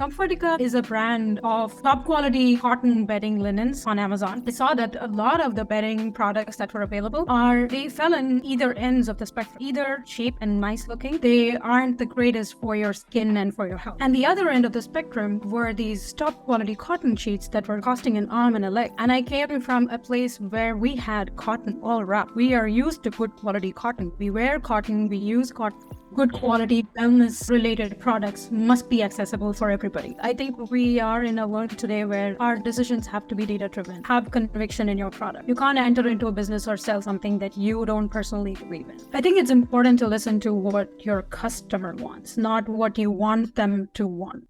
Comfortica is a brand of top quality cotton bedding linens on Amazon. I saw that a lot of the bedding products that were available they fell in either ends of the spectrum, either cheap and nice looking. They aren't the greatest for your skin and for your health. And the other end of the spectrum were these top quality cotton sheets that were costing an arm and a leg. And I came from a place where we had cotton all around. We are used to good quality cotton. We wear cotton, we use cotton. Good quality wellness related products must be accessible for everybody. I think we are in a world today where our decisions have to be data driven. Have conviction in your product. You can't enter into a business or sell something that you don't personally believe in. I think it's important to listen to what your customer wants, not what you want them to want.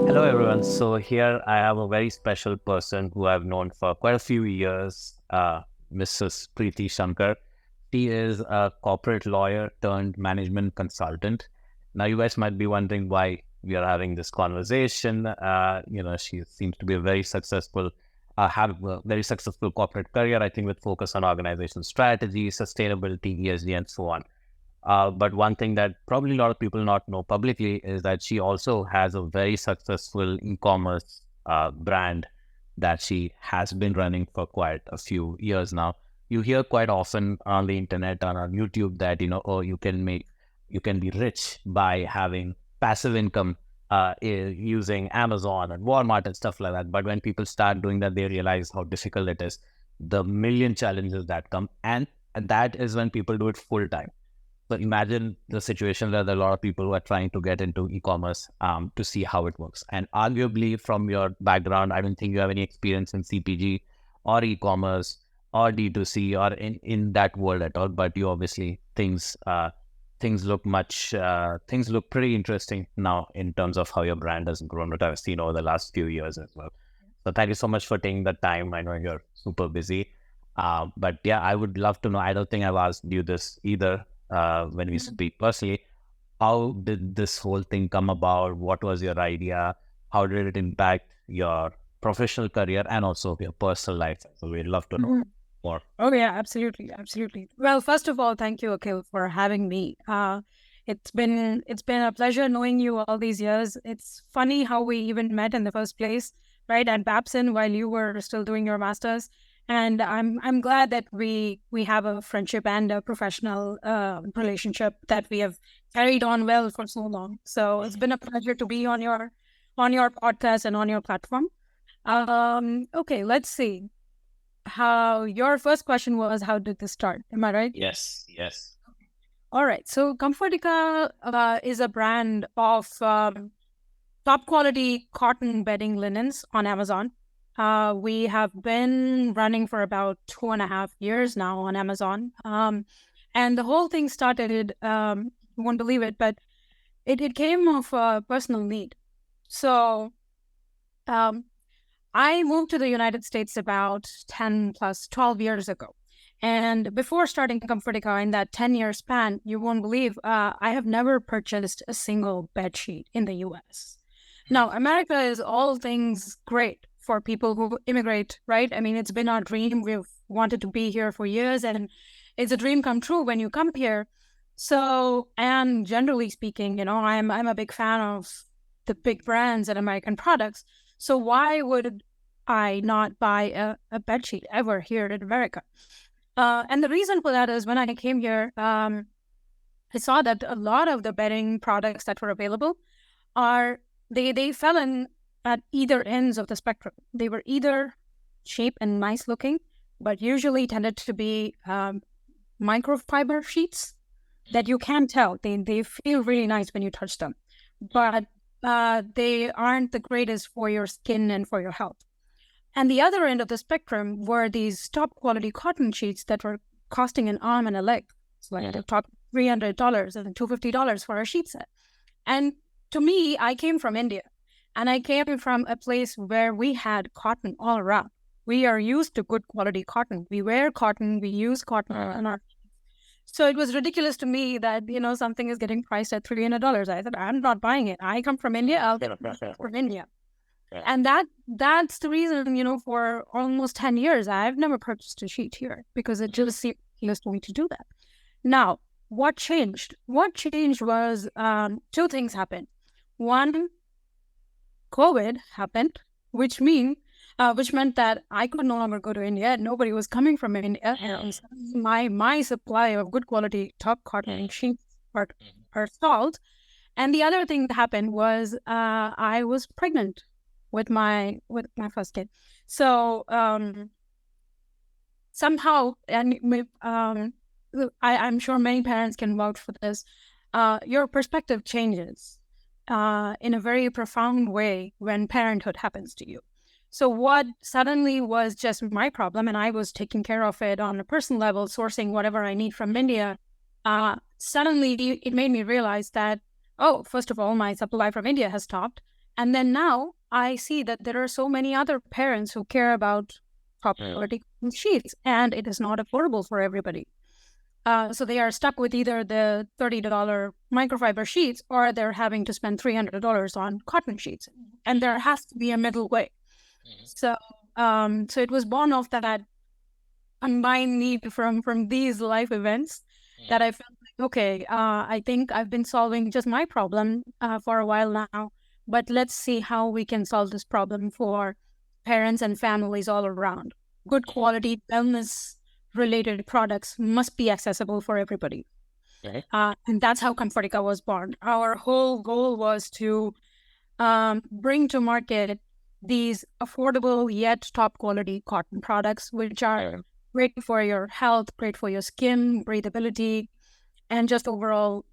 Hello everyone. So here I have a very special person who I've known for quite a few years, Mrs. Preeti Shankar. She is a corporate lawyer turned management consultant. Now you guys might be wondering why we are having this conversation. She seems to be a very successful, have a very successful corporate career, I think, with focus on organization strategy, sustainability, ESG, and so on. But one thing that probably a lot of people not know publicly is that she also has a very successful e-commerce brand that she has been running for quite a few years now. You hear quite often on the internet, on YouTube that, you can be rich by having passive income using Amazon and Walmart and stuff like that. But when people start doing that, they realize how difficult it is, the million challenges that come. And that is when people do it full time. So imagine the situation where there are a lot of people who are trying to get into e-commerce to see how it works. And arguably from your background, I don't think you have any experience in CPG or e-commerce or D2C or in that world at all. But you obviously things look pretty interesting now in terms of how your brand has grown, what I've seen over the last few years as well. So thank you so much for taking the time. I know you're super busy. But yeah, I would love to know, I don't think I've asked you this either. When we speak personally, how did this whole thing come about? What was your idea? How did it impact your professional career and also your personal life? So we'd love to know more. Oh yeah, absolutely. Well, first of all, thank you, Akhil, for having me. It's been a pleasure knowing you all these years. It's funny how we even met in the first place, right? At Babson while you were still doing your master's. And I'm glad that we have a friendship and a professional relationship that we have carried on well for so long. So it's been a pleasure to be on your podcast and on your platform. Okay, let's see. How your first question was, how did this start? Am I right? Yes. All right. So Comfortica is a brand of top quality cotton bedding linens on Amazon. We have been running for about 2.5 years now on Amazon. And the whole thing started, you won't believe it, but it came of a personal need. So I moved to the United States about 12 years ago. And before starting Comfortica in that 10-year span, you won't believe, I have never purchased a single bed sheet in the US. Now, America is all things great for people who immigrate, right? I mean, it's been our dream. We've wanted to be here for years, and it's a dream come true when you come here. So, and generally speaking, I'm a big fan of the big brands and American products. So why would I not buy a bed sheet ever here in America? And the reason for that is when I came here, I saw that a lot of the bedding products that were available they fell in at either ends of the spectrum. They were either cheap and nice looking, but usually tended to be microfiber sheets that you can tell. They feel really nice when you touch them, but they aren't the greatest for your skin and for your health. And the other end of the spectrum were these top quality cotton sheets that were costing an arm and a leg. It's like the top $300 and $250 for a sheet set. And to me, I came from India. And I came from a place where we had cotton all around. We are used to good quality cotton. We wear cotton. We use cotton in our. So it was ridiculous to me that, something is getting priced at $300. I said, I'm not buying it. I come from India. I'll get it from India. Yeah. And that's the reason, for almost 10 years, I've never purchased a sheet here because it just seemed ridiculous for me to do that. Now, what changed? What changed was two things happened. One, COVID happened, which meant that I could no longer go to India. Nobody was coming from India, and my supply of good quality top cotton sheets are stalled. And the other thing that happened was I was pregnant with my first kid. So somehow, and I'm sure many parents can vouch for this. Your perspective changes in a very profound way when parenthood happens to you. So what suddenly was just my problem, and I was taking care of it on a personal level, sourcing whatever I need from India. Suddenly, it made me realize that, oh, first of all, my supply from India has stopped. And then now I see that there are so many other parents who care about top quality sheets, and it is not affordable for everybody. So they are stuck with either the $30 microfiber sheets, or they're having to spend $300 on cotton sheets. And there has to be a middle way. So so it was born of that combined need from these life events that I felt like, okay, I think I've been solving just my problem for a while now, but let's see how we can solve this problem for parents and families all around. Good quality wellness related products must be accessible for everybody. And that's how Comfortica was born. Our whole goal was to bring to market these affordable yet top quality cotton products, which are great for your health, great for your skin, breathability, and just overall,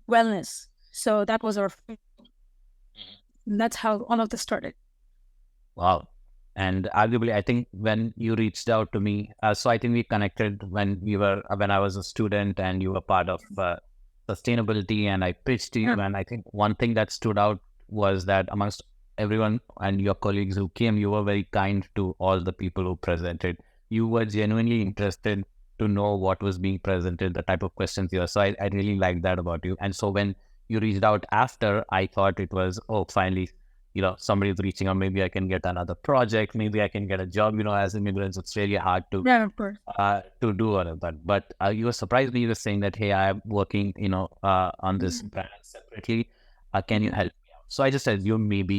wellness. So that was that's how all of this started. Wow. And arguably, I think when you reached out to me, so I think we connected when I was a student and you were part of sustainability, and I pitched to you. And I think one thing that stood out was that amongst everyone and your colleagues who came, you were very kind to all the people who presented. You were genuinely interested to know what was being presented, the type of questions you are. So I really liked that about you. And so when you reached out after, I thought it was, oh, finally, somebody's reaching out. Maybe I can get another project. Maybe I can get a job. As immigrants, it's really hard to to do all of that. But you were surprised me. You were saying that, hey, I'm working, on this brand separately. Can you help me out? So I just assumed maybe,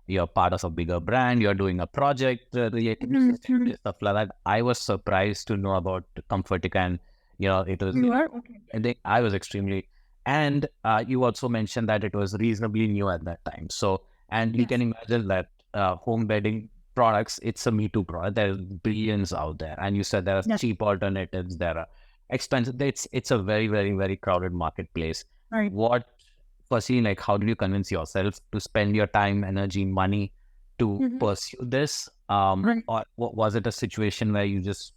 you're part of a bigger brand. You're doing a project related to stuff like that. I was surprised to know about Comfortica, and it was. I think I was extremely. And you also mentioned that it was reasonably new at that time. So, and you can imagine that home bedding products, it's a Me Too product. There's billions out there. And you said there are cheap alternatives. There are expensive. It's a very, very, very crowded marketplace. Right. Firstly, like, how did you convince yourself to spend your time, energy, money to pursue this? Or was it a situation where you just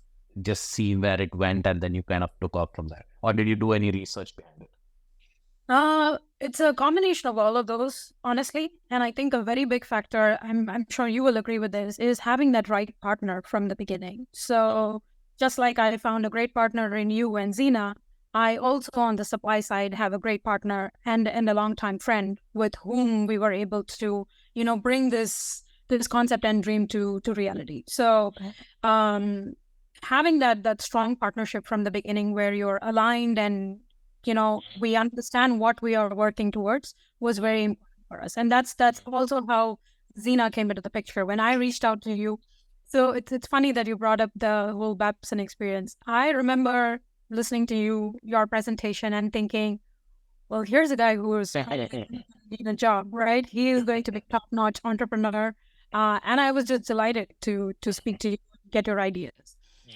see where it went and then you kind of took off from there? Or did you do any research behind it? It's a combination of all of those, honestly. And I think a very big factor, I'm sure you will agree with this, is having that right partner from the beginning. So just like I found a great partner in you and Xena, I also on the supply side have a great partner and a longtime friend with whom we were able to, bring this concept and dream to reality. So having that strong partnership from the beginning where you're aligned and we understand what we are working towards was very important for us. And that's also how Xena came into the picture. When I reached out to you, so it's funny that you brought up the whole Babson experience. I remember listening to your presentation and thinking, well, here's a guy who is in a job, right? He is going to be top-notch entrepreneur. And I was just delighted to speak to you, get your ideas.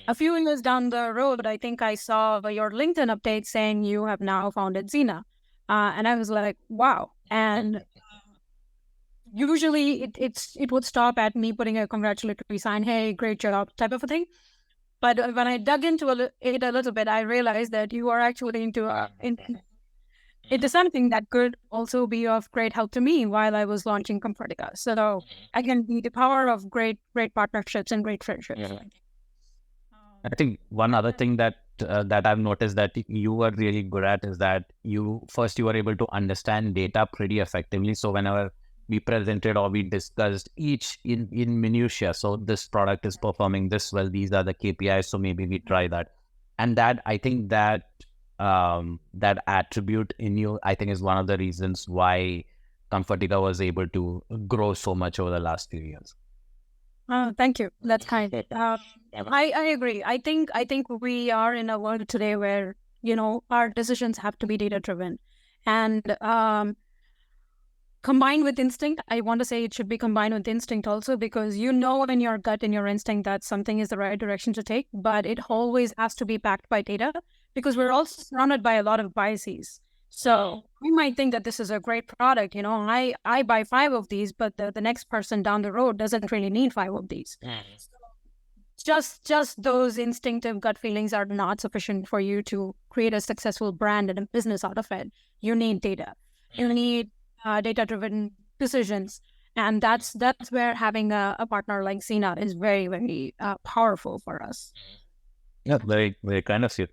A few years down the road, I think I saw your LinkedIn update saying you have now founded Xena. And I was like, wow. And usually it would stop at me putting a congratulatory sign, hey, great job, type of a thing. But when I dug into it a little bit, I realized that you are actually into something that could also be of great help to me while I was launching Comfortica. So again, the power of great partnerships and great friendships. I think one other thing that I've noticed that you were really good at is that you were able to understand data pretty effectively. So whenever we presented or we discussed each in minutiae, so this product is performing this well, these are the KPIs, so maybe we try that. And that, I think that attribute in you, I think, is one of the reasons why Comfortica was able to grow so much over the last few years. Thank you. That's kind. I agree. I think we are in a world today where our decisions have to be data driven, and combined with instinct. I want to say it should be combined with instinct also, because in your gut and your instinct that something is the right direction to take, but it always has to be backed by data, because we're also surrounded by a lot of biases. So we might think that this is a great product. I buy 5 of these, but the next person down the road doesn't really need 5 of these. Just those instinctive gut feelings are not sufficient for you to create a successful brand and a business out of it. You need data. You need data-driven decisions, and that's where having a partner like Xena is very, very powerful for us. Yeah, very, very kind of you.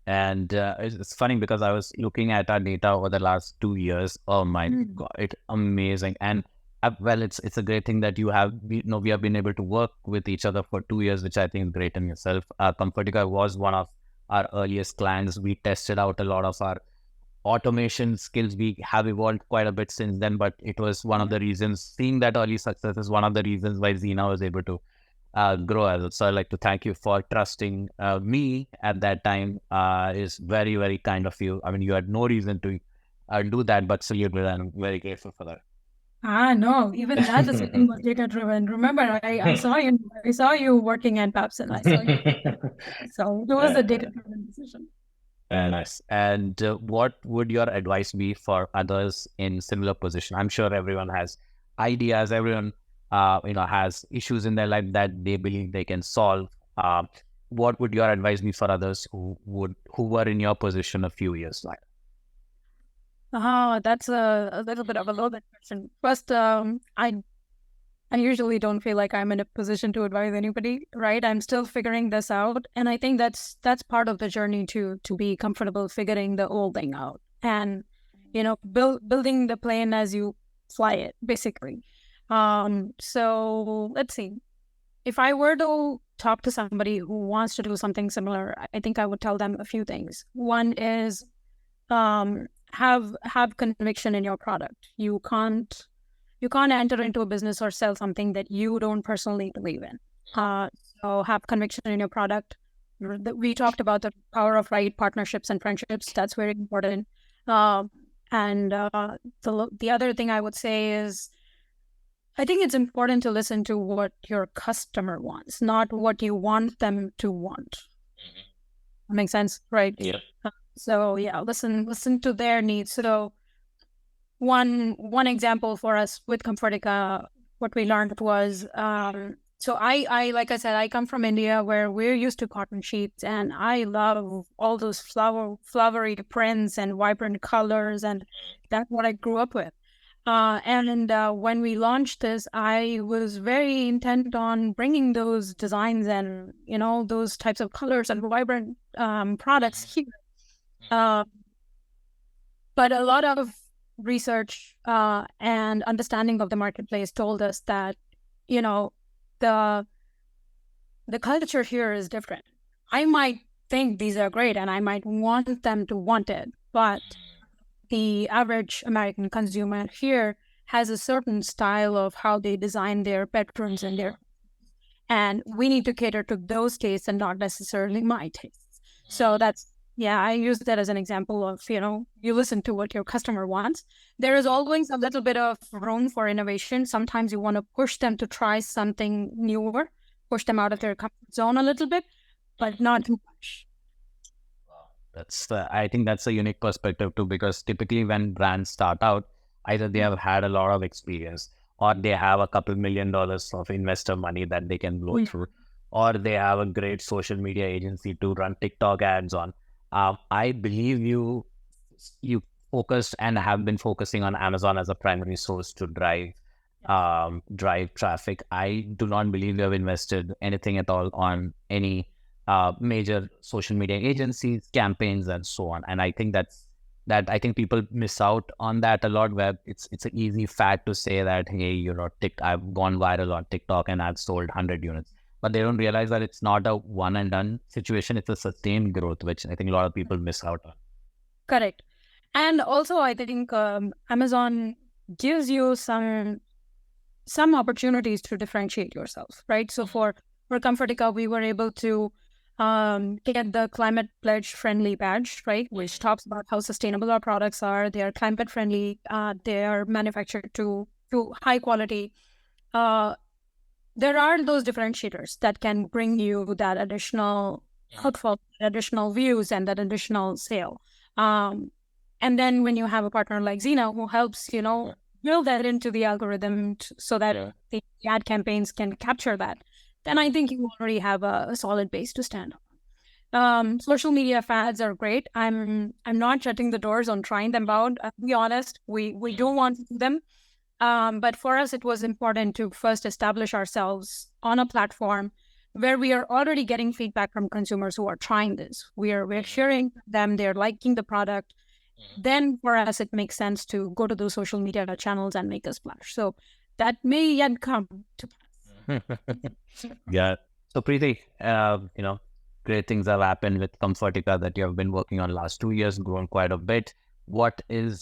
And it's funny because I was looking at our data over the last 2 years. Oh my God, it's amazing. And well, it's a great thing that we have been able to work with each other for 2 years, which I think is great in itself. Comfortica was one of our earliest clients. We tested out a lot of our automation skills. We have evolved quite a bit since then, but it was one of the reasons, seeing that early success is one of the reasons why Xena was able to grow as well. So I'd like to thank you for trusting me at that time. Is very, very kind of you. I mean, you had no reason to do that, but still you did, and I'm very grateful for that. No, even that decision was data driven. Remember, I saw you working at Babson. I saw you. So it was a data driven decision. Very nice. And what would your advice be for others in similar position? I'm sure everyone has ideas. Everyone, has issues in their life that they believe they can solve. What would your advice be for others who were in your position a few years back? That's a little bit of a loaded question. First, I usually don't feel like I'm in a position to advise anybody, right? I'm still figuring this out. And I think that's part of the journey to be comfortable figuring the whole thing out. And, building the plane as you fly it, basically. So let's see. If I were to talk to somebody who wants to do something similar, I think I would tell them a few things. One is have conviction in your product. You can't enter into a business or sell something that you don't personally believe in. So have conviction in your product. We talked about the power of right partnerships and friendships. That's very important. And the other thing I would say is, I think it's important to listen to what your customer wants, not what you want them to want. That makes sense, right? Yeah. So yeah, listen to their needs. So one example for us with Comfortica, what we learned was, so I like I said, I come from India where we're used to cotton sheets, and I love all those flowery prints and vibrant colors, and that's what I grew up with. And when we launched this, I was very intent on bringing those designs and those types of colors and vibrant products here. But a lot of research and understanding of the marketplace told us that the culture here is different. I might think these are great and I might want them to want it, but the average American consumer here has a certain style of how they design their bedrooms and we need to cater to those tastes and not necessarily my tastes. So I use that as an example of, you listen to what your customer wants. There is always a little bit of room for innovation. Sometimes you want to push them to try something newer, push them out of their comfort zone a little bit, but not too much. I think that's a unique perspective too, because typically when brands start out, either they have had a lot of experience, or they have a couple $1 million of investor money that they can blow through, or they have a great social media agency to run TikTok ads on. I believe you focused and have been focusing on Amazon as a primary source to drive traffic. I do not believe you have invested anything at all on any major social media agencies, campaigns, and so on. And I think that I think people miss out on that a lot, where it's an easy fact to say that, hey, I've gone viral on TikTok and I've sold 100 units. but they don't realize that it's not a one and done situation. It's a sustained growth, which I think a lot of people miss out on. Correct. And also, I think Amazon gives you some opportunities to differentiate yourself, right? So for Comfortica, we were able to get the climate pledge friendly badge, right? Which talks about how sustainable our products are. They are climate friendly. They are manufactured to high quality. There are those differentiators that can bring you that additional footfall, additional views, and that additional sale. And then when you have a partner like Xena who helps, build that into the algorithm so that the ad campaigns can capture that, then I think you already have a solid base to stand on. Social media fads are great. I'm not shutting the doors on trying them out. To be honest, we don't want to do them. But for us, it was important to first establish ourselves on a platform where we are already getting feedback from consumers who are trying this. We're sharing them, they're liking the product. Then for us, it makes sense to go to those social media channels and make a splash. So that may yet come to pass. Yeah. So Preeti, great things have happened with Comfortica that you have been working on last 2 years, grown quite a bit. What do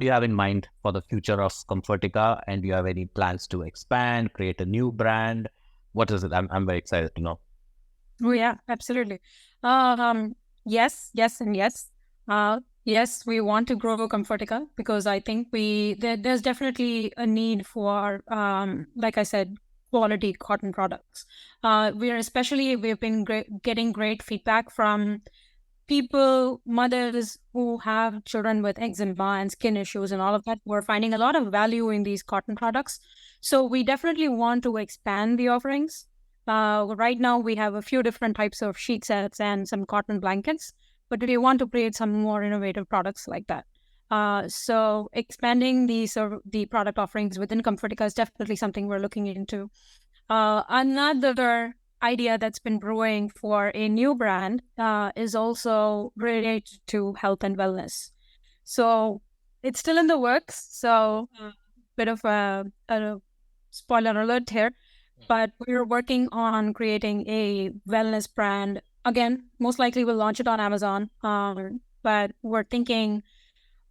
you have in mind for the future of Comfortica? And do you have any plans to expand, create a new brand? What is it? I'm very excited to know. Oh yeah, absolutely. Yes, and yes. Yes, we want to grow Comfortica because I think there's definitely a need for, like I said, quality cotton products. We've been getting great feedback from people, mothers who have children with eczema and skin issues and all of that. We're finding a lot of value in these cotton products. So we definitely want to expand the offerings. Right now, we have a few different types of sheet sets and some cotton blankets, but we want to create some more innovative products like that. So expanding the product offerings within Comfortica is definitely something we're looking into. Another idea that's been brewing for a new brand is also related to health and wellness. So it's still in the works. So bit of a spoiler alert here, but we're working on creating a wellness brand. Again, most likely we'll launch it on Amazon, but we're thinking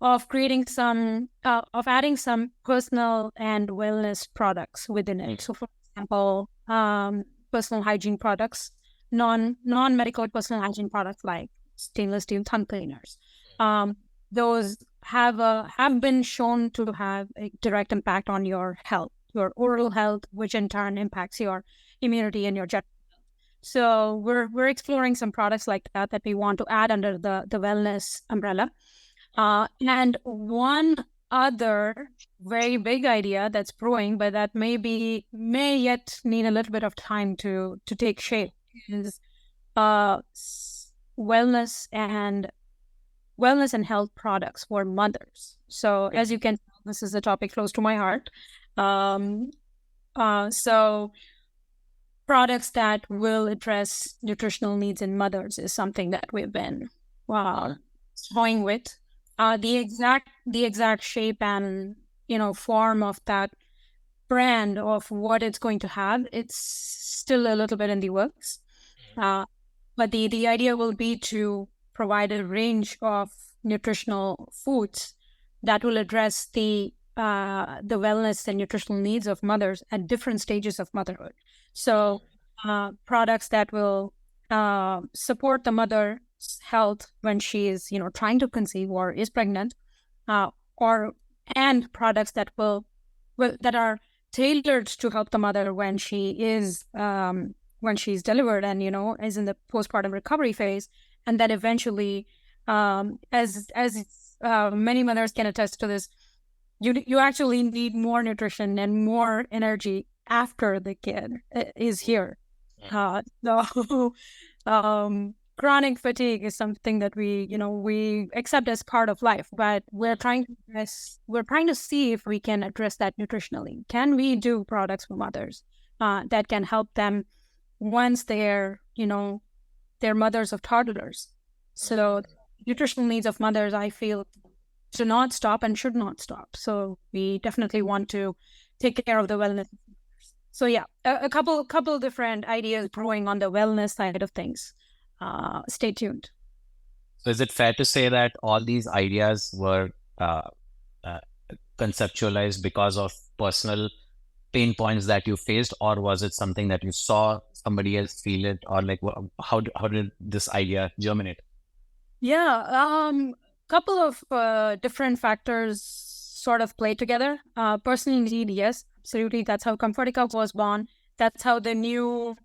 of creating of adding some personal and wellness products within it. So for example, personal hygiene products, non-medical personal hygiene products like stainless steel tongue cleaners. Those have been shown to have a direct impact on your health, your oral health, which in turn impacts your immunity and your general health. So we're exploring some products like that we want to add under the wellness umbrella. And one other very big idea that's brewing, but that may yet need a little bit of time to take shape, is wellness and health products for mothers. So as you can tell, this is a topic close to my heart. So products that will address nutritional needs in mothers is something that we've been toying with. The exact shape and form of that brand of what it's going to have, it's still a little bit in the works. But the idea will be to provide a range of nutritional foods that will address the wellness and nutritional needs of mothers at different stages of motherhood. So products that will support the mother's health when she is, trying to conceive or is pregnant, and products that that are tailored to help the mother when she is when she's delivered and is in the postpartum recovery phase, and that eventually, as many mothers can attest to this, you actually need more nutrition and more energy after the kid is here. So chronic fatigue is something that we accept as part of life, but we're trying to see if we can address that nutritionally. Can we do products for mothers that can help them once they're mothers of toddlers? So nutritional needs of mothers, I feel, do not stop and should not stop. So we definitely want to take care of the wellness. So yeah, a couple different ideas brewing on the wellness side of things. Stay tuned. So is it fair to say that all these ideas were uh, conceptualized because of personal pain points that you faced, or was it something that you saw somebody else feel it, or like how did this idea germinate? Yeah, couple of different factors sort of play together. Personal need, yes, absolutely. That's how Comfortica was born. That's how the new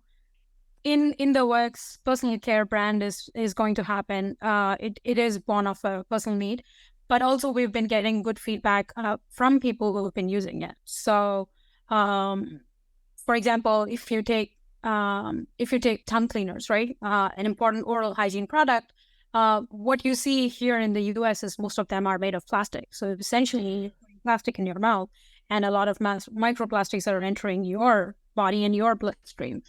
in the works personal care brand is going to happen. It is born of a personal need, but also we've been getting good feedback from people who have been using it. So, um, for example, if you take tongue cleaners, right, an important oral hygiene product, what you see here in the US is most of them are made of plastic. So essentially, you're putting plastic in your mouth, and a lot of microplastics are entering your body and your bloodstream.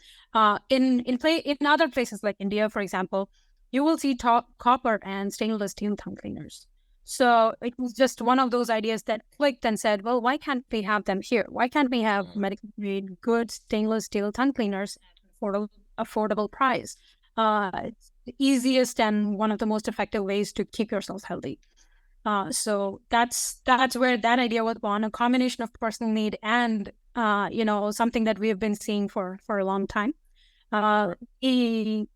In other places like India, for example, you will see copper and stainless steel tongue cleaners. So it was just one of those ideas that clicked and said, well, why can't we have them here? Why can't we have medical grade good stainless steel tongue cleaners at an affordable price? It's the easiest and one of the most effective ways to keep yourself healthy. So that's where that idea was born, a combination of personal need and something that we have been seeing for a long time. The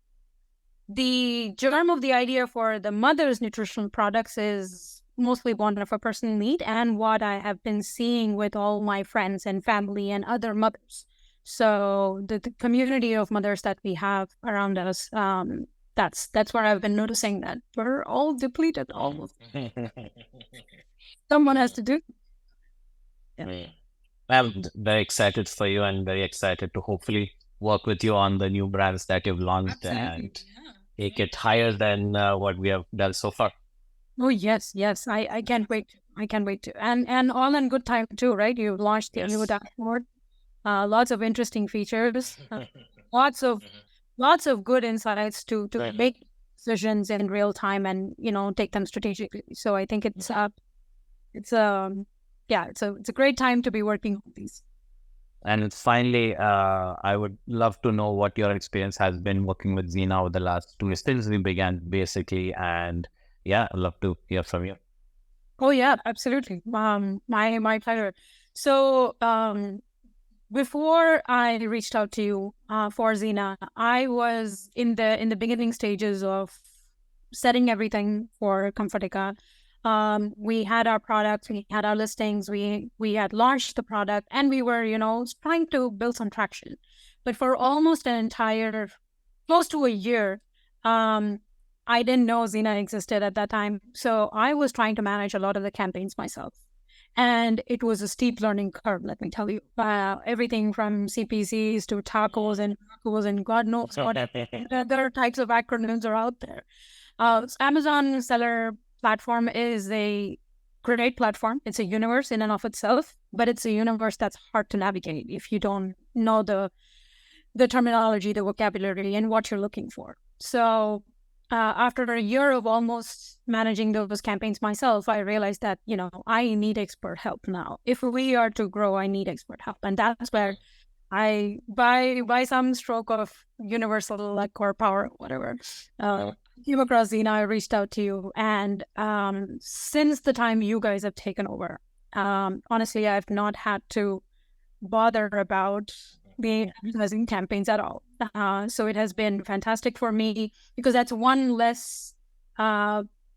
the germ of the idea for the mother's nutritional products is mostly born of a personal need and what I have been seeing with all my friends and family and other mothers. So the community of mothers that we have around us, that's where I've been noticing that we're all depleted almost. Someone has to do. Yeah. Yeah. I'm very excited for you and very excited to hopefully work with you on the new brands that you've launched and take it higher than what we have done so far. Oh yes, yes. I can't wait. I can't wait to. And all in good time too, right? You launched the new Yes. dashboard. Lots of interesting features. Lots of lots of good insights to make decisions in real time and take them strategically. So I think it's yeah, it's a great time to be working on these. And finally, I would love to know what your experience has been working with Xena over the last 2 years since we began, basically. And yeah, I'd love to hear from you. Oh yeah, absolutely. My pleasure. So before I reached out to you for Xena, I was in the beginning stages of setting everything for Comfortica. We had our products, we had our listings, we had launched the product, and we were trying to build some traction. But for almost an entire, close to a year, I didn't know Xena existed at that time. So I was trying to manage a lot of the campaigns myself. And it was a steep learning curve, let me tell you. Everything from CPCs to tacos and God knows what other types of acronyms are out there. Amazon seller platform is a great platform. It's a universe in and of itself, but it's a universe that's hard to navigate if you don't know the terminology, the vocabulary, and what you're looking for. So after a year of almost managing those campaigns myself, I realized that, I need expert help now. If we are to grow, I need expert help. And that's where I, by some stroke of universal luck or power, whatever, came across Xena. I reached out to you. And since the time you guys have taken over, honestly, I've not had to bother about the advertising campaigns at all. So it has been fantastic for me because that's one less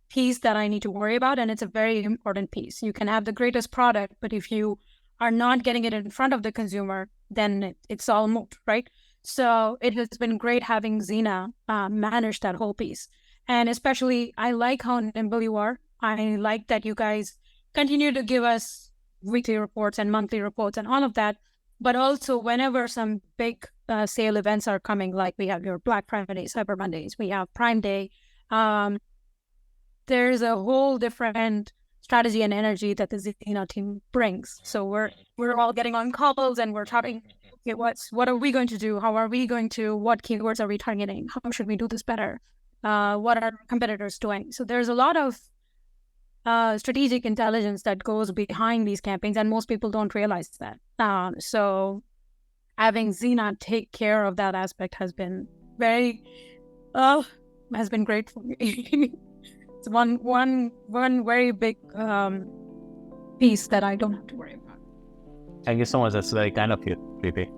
piece that I need to worry about. And it's a very important piece. You can have the greatest product, but if you are not getting it in front of the consumer, then it's all moot, right? So it has been great having Xena manage that whole piece. And especially, I like how nimble you are. I like that you guys continue to give us weekly reports and monthly reports and all of that. But also, whenever some big sale events are coming, like we have your Black Friday, Cyber Mondays, we have Prime Day, there's a whole different strategy and energy that the Xena team brings. So we're all getting on calls and we're talking, okay, what are we going to do? How are we going to? What keywords are we targeting? How should we do this better? What are competitors doing? So there's a lot of strategic intelligence that goes behind these campaigns, and most people don't realize that. So having Xena take care of that aspect has been great for me. It's one very big piece that I don't have to worry about. Thank you so much. That's very kind of you, Preeti.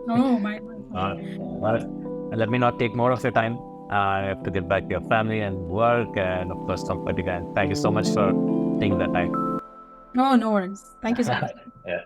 Oh, my. Well, let me not take more of your time. I have to get back to your family and work, and of course, Comfortica. And thank you so much for taking that time. Oh, no worries. Thank you so much. Yeah.